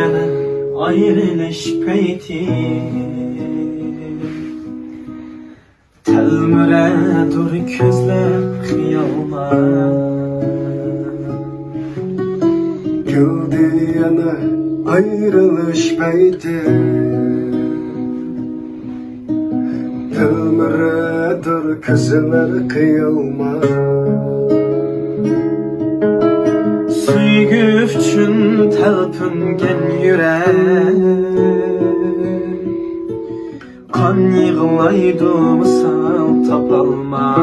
yana ayrılış peyti Telmüre dur közler kıyallar Güldü yana ayrılış beyti Telmüredir kızlar kıyılma Süygü üçün telpüngen yürek Kan yığılaydı misal tapalma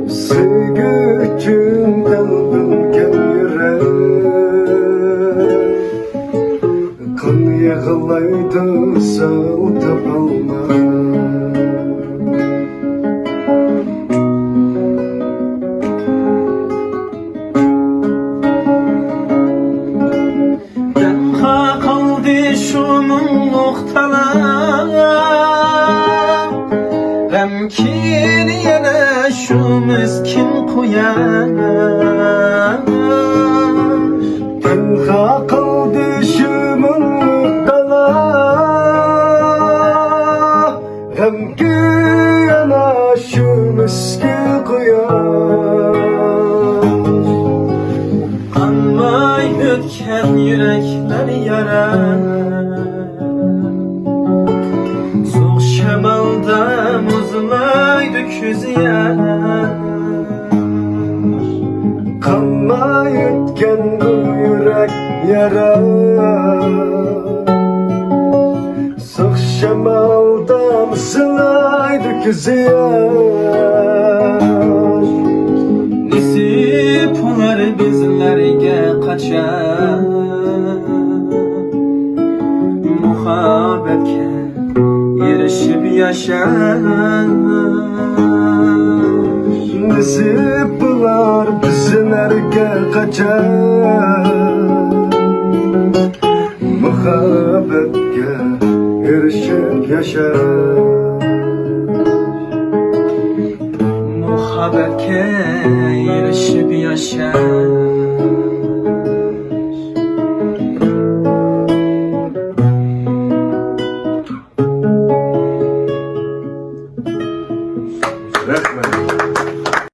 Sevgi için telpüngen yürek Kan yığılaydı sal tapalma Remkin yana şu miskin koyar Tenha kaldı şımın muhtala Remkin yana şu miskin koyar Kanmay ötken yürekler yarar Soğuk şemalda muzlaydı küz yanar Kanmay ötken bu yürek yarar Soğuk şemalda muzlaydı küz yanar Nisip olar bizlerge kaçar Muhabbetke erişip yaşar Nasip bular bizlerge kaçar Muhabbetke erişip yaşar Muhabbetke erişip yaşar